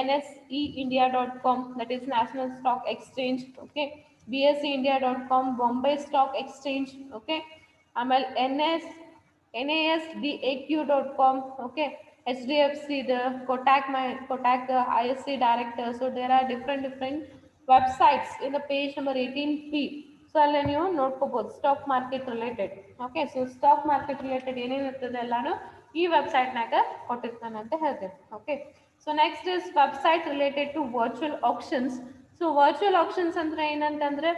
NSEindia.com, that is National Stock Exchange. Okay, BSEindia.com, Bombay Stock Exchange. Okay, ಆಮೇಲೆ NASDAQ.com. Okay, HDFC, the Kotak ISC director. So there are different websites in the page number 18P. So ಅಲ್ಲೇ ನೀವು ನೋಡ್ಕೋಬಹುದು stock market related. Okay, so stock market related ಏನೇನಿರ್ತದೆ ಎಲ್ಲಾನು ಈ ವೆಬ್ಸೈಟ್ನಾಗ ಕೊಟ್ಟಿರ್ತಾನೆ ಅಂತ ಹೇಳ್ತೇವೆ. Okay, so next is website related to virtual auctions. So virtual auctions ಅಂದ್ರೆ ಏನಂತಂದ್ರೆ,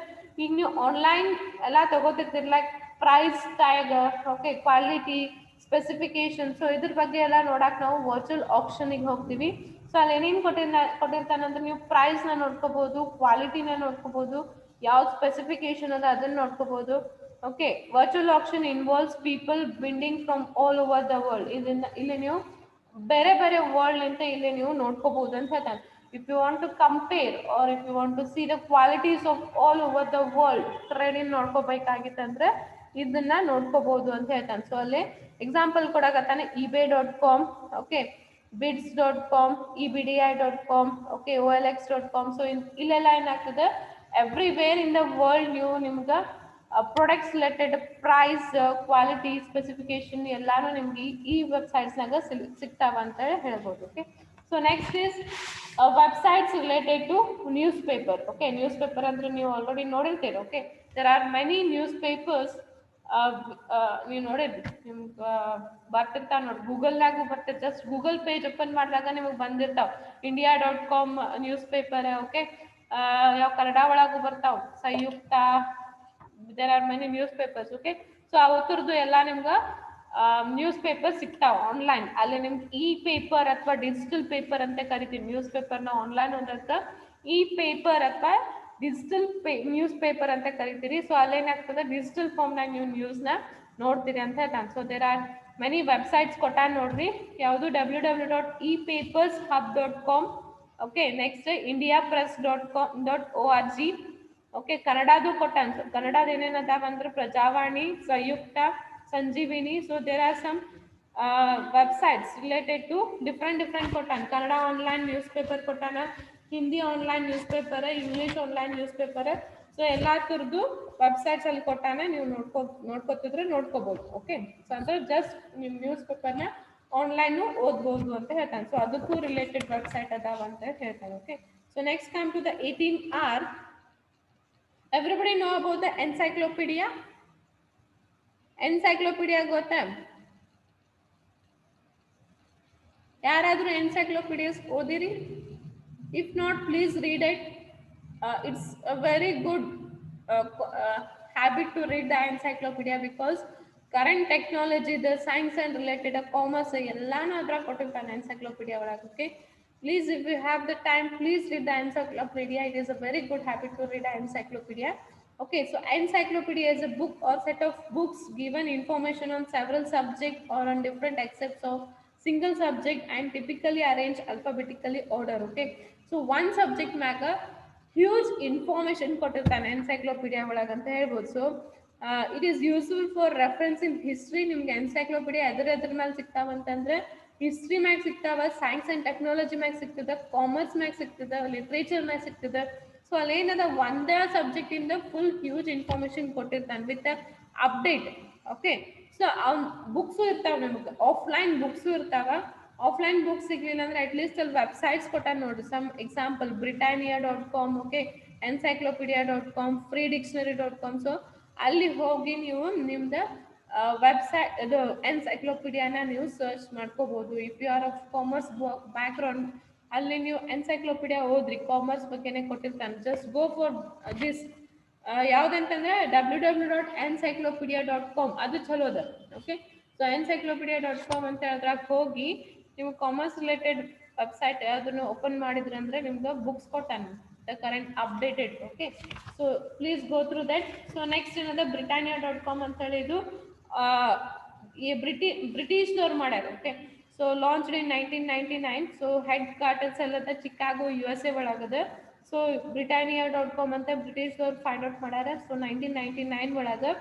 ಈಗ ನೀವು ಆನ್ಲೈನ್ ಎಲ್ಲ ತಗೋತಿರ್ತೀರಿ, like price tag, okay, quality specification. So ಇದ್ರ ಬಗ್ಗೆ ಎಲ್ಲ ನೋಡಕ್ ನಾವು ವರ್ಚುವಲ್ ಆಕ್ಷನ್ಗೆ ಹೋಗ್ತೀವಿ. ಸೊ ಅಲ್ಲಿ ಏನೇನು ಕೊಟ್ಟಿರ್ತಾನಂದ್ರೆ ನೀವು ಪ್ರೈಸ್ನ ನೋಡ್ಕೋಬಹುದು, ಕ್ವಾಲಿಟಿನ ನೋಡ್ಕೋಬಹುದು, ಯಾವ ಸ್ಪೆಸಿಫಿಕೇಶನ್ ಅದ ಅದನ್ನ ನೋಡ್ಕೋಬಹುದು. Okay, virtual auction involves people binding from all over the world. ಇಲ್ಲಿ ನೀವು ಬೇರೆ ವರ್ಲ್ಡ್ ಅಂತ ಇಲ್ಲಿ ನೀವು ನೋಡ್ಕೋಬಹುದು ಅಂತ ಹೇಳ್ತಾನೆ. If you want to compare or if you want to see the qualities of all over the world trading ನೋಡ್ಕೋಬೇಕಾಗಿತ್ತಂದ್ರೆ ಇದನ್ನ ನೋಡ್ಕೋಬಹುದು ಅಂತ ಹೇಳ್ತಾನೆ. ಸೊ ಅಲ್ಲಿ ಎಕ್ಸಾಂಪಲ್ ಕೊಡಕತ್ತಾನೆ ebay.com, okay, bids.com, ebdi.com, okay, olx.com. So ಇಲ್ಲೆಲ್ಲ ಏನಾಗ್ತದೆ, ಎವ್ರಿವೇರ್ ಇನ್ ದ ವರ್ಲ್ಡ್ ನೀವು ನಿಮ್ಗೆ products related price, quality, specification ಎಲ್ಲಾನು ನಿಮ್ಗೆ ಈ ವೆಬ್ಸೈಟ್ಸ್ನಾಗ ಸಿಗ್ತಾವ ಅಂತ ಹೇಳ್ಬೋದು. Okay, so next is websites related to newspaper. Okay, news paper ಅಂದ್ರೆ ನೀವು ಆಲ್ರೆಡಿ ನೋಡಿರ್ತೀರಿ. Okay, there are many newspapers. ನೀವು ನೋಡಿದ್ರಿ, ನಿಮ್ಗೆ ಬರ್ತಿರ್ತಾವ ನೋಡಿ, ಗೂಗಲ್ನಾಗೂ ಬರ್ತಿರ್. ಜಸ್ಟ್ ಗೂಗಲ್ ಪೇಜ್ ಓಪನ್ ಮಾಡಿದಾಗ ನಿಮಗೆ ಬಂದಿರ್ತಾವ India.com ನ್ಯೂಸ್ ಪೇಪರ್. ಓಕೆ, ಯಾವ ಕನ್ನಡ ಒಳಗೂ ಬರ್ತಾವ, Samyukta, there are many newspapers. Okay, so ಅವತ್ತರದ್ದು ಎಲ್ಲ ನಿಮ್ಗೆ ನ್ಯೂಸ್ ಪೇಪರ್ ಸಿಗ್ತಾವ ಆನ್ಲೈನ್. ಅಲ್ಲಿ ನಿಮ್ಗೆ ಇ ಪೇಪರ್ ಅಥವಾ ಡಿಜಿಟಲ್ ಪೇಪರ್ ಅಂತ ಕರಿತೀವಿ. ನ್ಯೂಸ್ ಪೇಪರ್ನ ಆನ್ಲೈನ್ ಓದಕ್ಕೆ ಇ ಪೇಪರ್ ಅಥವಾ ಡಿಜಿಟಲ್ ನ್ಯೂಸ್ ಪೇಪರ್ ಅಂತ ಕರಿತೀರಿ. ಸೊ ಅಲ್ಲೇನಾಗ್ತದೆ, ಡಿಜಿಟಲ್ ಫಾರ್ಮ್ನಾಗ ನೀವು ನ್ಯೂಸ್ನ ನೋಡ್ತೀರಿ ಅಂತ ಹೇಳ್ತಾನೆ. So there are many websites ಕೊಟ್ಟಾನ ನೋಡ್ರಿ. ಯಾವುದು www.epapershub.com. Okay, next indiapress.org. Okay, ಕನ್ನಡದು ಕೊಟ್ಟಾನ. ಸೊ ಕನ್ನಡದ ಏನೇನದಾವ ಅಂದ್ರೆ Prajavani, Samyukta, Sanjeevini. So there are some websites related to different ಕೊಟ್ಟಾನ. ಕನ್ನಡ ಆನ್ಲೈನ್ ನ್ಯೂಸ್ ಪೇಪರ್ ಕೊಟ್ಟಾನ, Hindi online newspaper, English online newspaper. So ಎಲ್ಲಾ ಥರದ್ದು ವೆಬ್ಸೈಟ್ಸ್ ಅಲ್ಲಿ ಕೊಟ್ಟಾನ. ನೀವು ನೋಡ್ಕೋತಿದ್ರೆ ನೋಡ್ಕೋಬಹುದು. ಓಕೆ, ಸೊ ಅಂದ್ರೆ ಜಸ್ಟ್ ನೀವು ನ್ಯೂಸ್ ಪೇಪರ್ನ ಆನ್ಲೈನು ಓದ್ಬೋದು ಅಂತ ಹೇಳ್ತಾನೆ. ಸೊ ಅದಕ್ಕೂ ರಿಲೇಟೆಡ್ ವೆಬ್ಸೈಟ್ ಅದಾವ ಅಂತ ಹೇಳ್ತಾನೆ. Okay, so next come to the 18R. Everybody know about the encyclopedia? Encyclopedia ಗೊತ್ತಾ? ಯಾರಾದರೂ ಎನ್ಸೈಕ್ಲೋಪೀಡಿಯಾಸ್ ಓದಿರಿ? If not, please read it. It's a very good habit to read the encyclopedia because current technology, the science and related commerce ಎಲ್ಲಾನು ಅದ್ರಾಗ ಕೊಟ್ಟಿರ್ತಾನೆ encyclopedia ಒಳಗೆ. Okay, please, if you have the time, please read the encyclopedia. It is a very good habit to read the encyclopedia. Okay, so encyclopedia is a book or set of books given information on several subjects or on different aspects of single subject and typically arranged alphabetically order. Okay, so one subject ಮ್ಯಾಗ huge information ಕೊಟ್ಟಿರ್ತಾನೆ encyclopaedia ಒಳಗೆ ಅಂತ ಹೇಳ್ಬೋದು. So it is useful for reference in history. ನಿಮ್ಗೆ encyclopaedia ಎದ್ರ ಮೇಲೆ ಸಿಗ್ತಾವಂತಂದ್ರೆ history ಮ್ಯಾಗ ಸಿಗ್ತಾವ, ಸೈನ್ಸ್ ಆ್ಯಂಡ್ ಟೆಕ್ನಾಲಜಿ ಮ್ಯಾಗ ಸಿಗ್ತದೆ, ಕಾಮರ್ಸ್ ಮ್ಯಾಗ ಸಿಗ್ತದೆ, ಲಿಟ್ರೇಚರ್ ಮ್ಯಾಗ ಸಿಗ್ತದೆ. ಸೊ ಅಲ್ಲೇನದ ಒಂದೇ ಸಬ್ಜೆಕ್ಟ್ ಇಂದ ಫುಲ್ ಹ್ಯೂಜ್ ಇನ್ಫಾರ್ಮೇಶನ್ ಕೊಟ್ಟಿರ್ತಾನೆ ವಿತ್ ಅಪ್ಡೇಟ್. ಓಕೆ, ಸೊ ಅವ್ನ ಬುಕ್ಸು ಇರ್ತಾವ, ನಿಮ್ಗೆ ಆಫ್ಲೈನ್ ಬುಕ್ಸು ಇರ್ತಾವ. ಆಫ್ಲೈನ್ ಬುಕ್ಸ್ ಸಿಗ್ಲಿಲ್ಲ ಅಂದ್ರೆ ಅಟ್ಲೀಸ್ಟ್ ಅಲ್ಲಿ ವೆಬ್ಸೈಟ್ಸ್ ಕೊಟ್ಟ ನೋಡ್ರಿ. Some example Britannia.com, okay, encyclopedia.com, freedictionary.com. So ಅಲ್ಲಿ ಹೋಗಿ ನೀವು ನಿಮ್ದು ವೆಬ್ಸೈಟ್ ಅದು ಎನ್ಸೈಕ್ಲೋಪೀಡಿಯಾನ ನೀವು ಸರ್ಚ್ ಮಾಡ್ಕೋಬಹುದು. If you are of commerce background, ಅಲ್ಲಿ ನೀವು ಎನ್ಸೈಕ್ಲೋಪೀಡಿಯಾ ಓದ್ರಿ, ಕಾಮರ್ಸ್ ಬಗ್ಗೆನೇ ಕೊಟ್ಟಿರ್ತಾನೆ. Just go for this. ಯಾವುದಂತಂದ್ರೆ www.encyclopedia.com, ಅದು ಚಲೋ ಅದ. ಓಕೆ, ಸೊ encyclopedia.com ಅಂತ ಅದ್ರಾಗ ಹೋಗಿ ನೀವು ಕಾಮರ್ಸ್ ರಿಲೇಟೆಡ್ ವೆಬ್ಸೈಟ್ ಅದನ್ನು ಓಪನ್ ಮಾಡಿದ್ರಂದ್ರೆ ನಿಮ್ಗೆ books ಕೊಟ್ಟಾನೆ. the current updated. Okay, so please go through that. So next another britannia.com ಅಂತ ಹೇಳಿದು ಈ ಬ್ರಿಟಿಷ್ನವ್ರು ಮಾಡ್ಯಾರ. Okay, so launched in 1999. So head quarters ಎಲ್ಲ ಚಿಕಾಗೋ USA ಒಳಗದ. ಸೊ britannia.com ಅಂತ ಬ್ರಿಟಿಷ್ನವ್ರು ಫೈಂಡ್ ಔಟ್ ಮಾಡ್ಯಾರ. So 1999 ಒಳಗೆ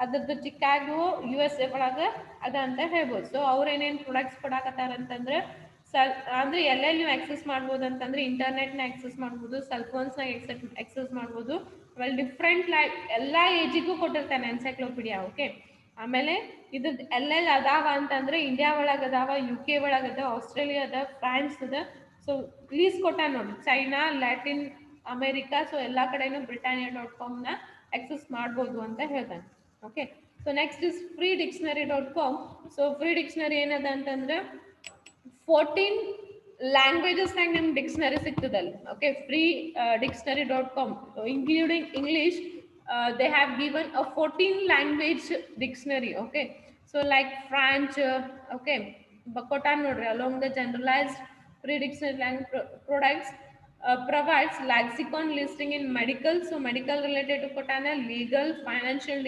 ಅದ್ರದ್ದು ಚಿಕಾಗೋ USA ಒಳಗೆ ಅದ ಅಂತ ಹೇಳ್ಬೋದು. ಸೊ ಅವ್ರು ಏನೇನು ಪ್ರೊಡಕ್ಟ್ಸ್ ಕೊಡಾಕತ್ತಾರ ಅಂತಂದ್ರೆ ಅಂದ್ರೆ ಎಲ್ಲೆಲ್ಲಿ ನೀವು ಆಕ್ಸೆಸ್ ಮಾಡ್ಬೋದು ಅಂತಂದ್ರೆ ಇಂಟರ್ನೆಟ್ನ ಆಕ್ಸೆಸ್ ಮಾಡ್ಬೋದು, ಸೆಲ್ ಫೋನ್ಸ್ನಾಗ ಆಕ್ಸೆಸ್ ಮಾಡ್ಬೋದು. ಆಮೇಲೆ ಡಿಫ್ರೆಂಟ್ ಎಲ್ಲ ಏಜಿಗೂ ಕೊಟ್ಟಿರ್ತಾನೆ ಎನ್ಸೈಕ್ಲೋಪೀಡಿಯಾ. ಓಕೆ, ಆಮೇಲೆ ಇದು ಎಲ್ಲೆಲ್ಲಿ ಅದಾವ ಅಂತಂದ್ರೆ ಇಂಡಿಯಾ ಒಳಗೆ ಅದಾವ, UK ಒಳಗದ, ಆಸ್ಟ್ರೇಲಿಯಾ ಅದ, ಫ್ರಾನ್ಸ್ ಅದ. ಸೊ ಲೀಸ್ ಕೊಟ್ಟ ನೋಡಿ, ಚೈನಾ, ಲ್ಯಾಟಿನ್ ಅಮೇರಿಕಾ. ಸೊ ಎಲ್ಲ ಕಡೆನೂ britannia.comನ ಆಕ್ಸೆಸ್ ಮಾಡ್ಬೋದು ಅಂತ ಹೇಳ್ತಾನೆ. Okay, so next is freedictionary.com. So free dictionary ಏನದ ಅಂತಂದ್ರೆ 14 ಲ್ಯಾಂಗ್ವೇಜಸ್ನಾಗ ನಿಮ್ಗೆ ಡಿಕ್ಷನರಿ ಸಿಗ್ತದಲ್ಲಿ. Okay, freedictionary.com including English. They have given a 14 language dictionary. Okay, so like French. Okay, bakota nodri along the generalized free dictionary language products provides lexicon listing in medical. So medical related to kotana, legal, financial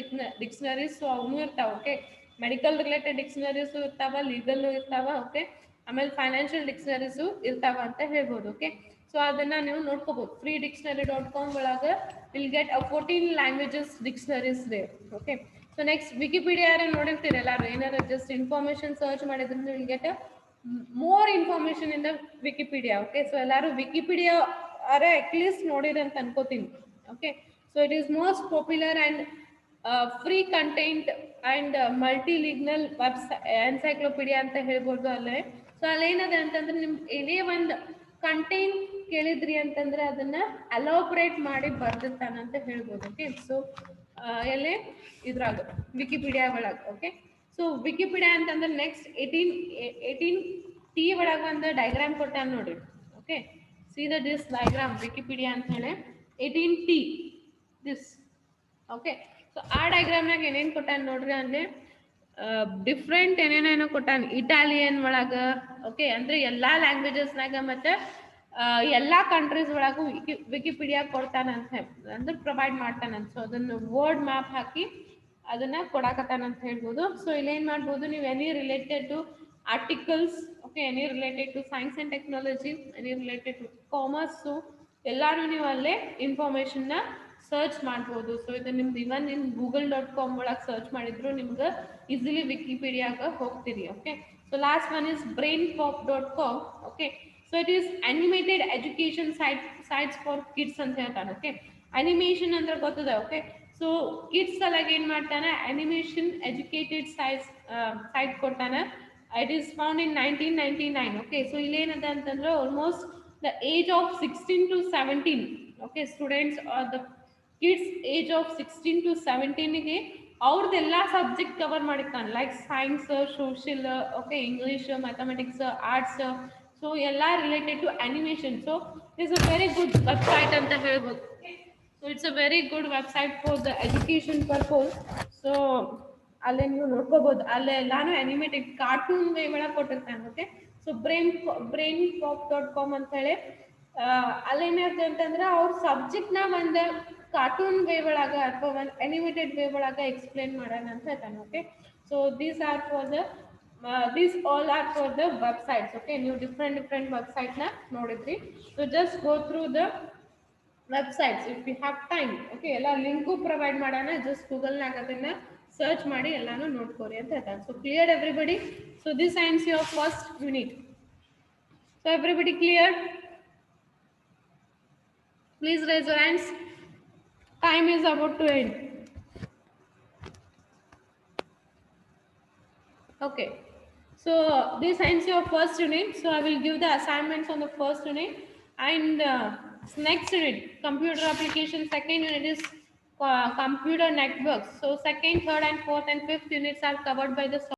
dictionaries. So avunu irtava. Okay, medical related dictionaries irtava, legal irtava. Okay, ಆಮೇಲೆ financial ಡಿಕ್ಷನರೀಸು ಇರ್ತಾವ ಅಂತ ಹೇಳ್ಬೋದು. Okay, so ಅದನ್ನ ನೀವು ನೋಡ್ಕೋಬಹುದು. freedictionary.com ಒಳಗೆ will get 14 languages dictionaries there. Okay, so next Wikipedia ನೋಡಿರ್ತೀರಿ ಎಲ್ಲಾರು. ಏನಾದ್ರು ಜಸ್ಟ್ ಇನ್ಫಾರ್ಮೇಶನ್ ಸರ್ಚ್ ಮಾಡಿದ್ರೆ will get more information in the Wikipedia. Okay, so ಎಲ್ಲಾರು ವಿಕಿಪೀಡಿಯಾ ಅಟ್ಲೀಸ್ಟ್ ನೋಡಿರಿ ಅಂತ ಅನ್ಕೋತೀನಿ. Okay, so it is most popular and free content and multilingual encyclopedia ಅಂತ ಹೇಳ್ಬೋದು ಅಲ್ಲೇ. ಸೊ ಅಲ್ಲೇನದ ಅಂತಂದ್ರೆ ನಿಮ್ಗೆ ಏನೇ ಒಂದು ಕಂಟೆಂಟ್ ಕೇಳಿದ್ರಿ ಅಂತಂದ್ರೆ ಅದನ್ನ ಅಲೋಬ್ರೇಟ್ ಮಾಡಿ ಬರ್ದಿರ್ತಾನಂತ ಹೇಳ್ಬೋದು. ಓಕೆ, ಸೊ ಎಲ್ಲೇ ಇದ್ರಾಗ ವಿಕಿಪೀಡಿಯಾ ಒಳಗೆ. ಓಕೆ, ಸೊ ವಿಕಿಪೀಡಿಯಾ ಅಂತಂದ್ರೆ ನೆಕ್ಸ್ಟ್ 18T ಒಳಗೆ ಒಂದು ಡೈಗ್ರಾಮ್ ಕೊಟ್ಟಾನ ನೋಡ್ರಿ. Okay, C the this diagram Wikipedia ಅಂತ ಹೇಳಿ 18T ದಿಸ್. ಓಕೆ, ಸೊ ಆ ಡೈಗ್ರಾಮ್ನಾಗ ಏನೇನು ಕೊಟ್ಟಾನ ನೋಡ್ರಿ. ಅಂದ್ರೆ ಡಿಫ್ರೆಂಟ್ ಏನೇನೇನೋ ಕೊಟ್ಟಾನ ಇಟಾಲಿಯನ್ ಒಳಗ. ಓಕೆ, ಅಂದ್ರೆ ಎಲ್ಲಾ ಲ್ಯಾಂಗ್ವೇಜಸ್ನಾಗ ಮತ್ತೆ ಎಲ್ಲಾ ಕಂಟ್ರೀಸ್ ಒಳಗೂ ವಿಕಿಪೀಡಿಯಾ ಕೊಡ್ತಾನಂತ ಅಂದ್ರೆ ಪ್ರೊವೈಡ್ ಮಾಡ್ತಾನಂತ. ಸೊ ಅದನ್ನ ವರ್ಡ್ ಮ್ಯಾಪ್ ಹಾಕಿ ಅದನ್ನ ಕೊಡಾಕತ್ತಾನಂತ ಹೇಳ್ಬೋದು. ಸೊ ಇಲ್ಲೇನ್ ಮಾಡ್ಬೋದು ನೀವು, any related to articles. Okay, any related to science and technology, any related to commerce, ಎಲ್ಲಾನು ನೀವು ಅಲ್ಲೇ ಇನ್ಫಾರ್ಮೇಶನ್ನ ಸರ್ಚ್ ಮಾಡ್ಬೋದು. ಸೊ ಇದು ನಿಮ್ದು ಇವನ್ ಇನ್ google.com ಒಳಗೆ ಸರ್ಚ್ ಮಾಡಿದ್ರು ನಿಮ್ಗೆ ಈಸಿಲಿ ವಿಕಿಪೀಡಿಯಾಗ ಹೋಗ್ತೀರಿ. Okay, so last one is brainpop.com. Okay, so it is animated education sites for kids ಅಂತ ಹೇಳ್ತಾನೆ. ಓಕೆ, ಅನಿಮೇಷನ್ ಅಂದ್ರೆ ಗೊತ್ತದ. ಓಕೆ, ಸೊ ಕಿಡ್ಸ್ ಸಲಗ ಏನ್ ಮಾಡ್ತಾನೆ, ಅನಿಮೇಷನ್ ಎಜುಕೇಟೆಡ್ ಸೈಟ್ ಕೊಡ್ತಾನೆ. It is found in 1999. Okay, so ಇಲ್ಲೇನದ ಅಂತಂದ್ರೆ almost the age of 16 to 17. Okay, students the kids age of 16 to 17ಗೆ ಅವ್ರದ್ದೆಲ್ಲ ಸಬ್ಜೆಕ್ಟ್ ಕವರ್ ಮಾಡಿರ್ತಾನೆ. Like science, social, okay, English, mathematics, arts. So ಎಲ್ಲ related to animation. So it's a very good website ಅಂತ ಹೇಳ್ಬೋದು. So it's a very good website for the education purpose. So ಅಲ್ಲೇ ನೀವು ನೋಡ್ಕೋಬಹುದು, ಅಲ್ಲೇ ಎಲ್ಲಾನು ಅನಿಮೇಟೆಡ್ ಕಾರ್ಟೂನ್ ವೇ ಒಳಗೆ ಕೊಟ್ಟಿರ್ತಾನೆ. Okay, so brainpop.com ಅಂತ ಹೇಳಿ ಅಲ್ಲೇನಿರುತ್ತೆ ಅಂತಂದ್ರೆ ಅವ್ರ ಸಬ್ಜೆಕ್ಟ್ನ ಒಂದು ಕಾರ್ಟೂನ್ ವೇ ಒಳಗ ಅಥವಾ ಒಂದು ಅನಿಮೇಟೆಡ್ ವೇ ಒಳಗ ಎಕ್ಸ್ಪ್ಲೇನ್ ಮಾಡೋಣ ಅಂತ ಹೇಳ್ತಾನೆ. Okay, so these are for the these all are for the websites. Okay, ನೀವು different ವೆಬ್ಸೈಟ್ನ ನೋಡಿದ್ರಿ. So just go through the websites if you have time. Okay, ಎಲ್ಲ ಲಿಂಕು ಪ್ರೊವೈಡ್ ಮಾಡೋಣ. ಜಸ್ಟ್ ಗೂಗಲ್ನಾಗ ಅದನ್ನ ಸರ್ಚ್ ಮಾಡಿ ಎಲ್ಲಾನು ನೋಡ್ಕೋರಿ ಅಂತ ಹೇಳ್ತಾನೆ. So clear everybody? So this ends your first unit. So everybody clear? Please raise your hands. Time is about to end. Okay, so this ends your first unit. So I will give the assignments on the first unit, and next unit computer application. Second unit is computer networks. So second, third and fourth and fifth units are covered by the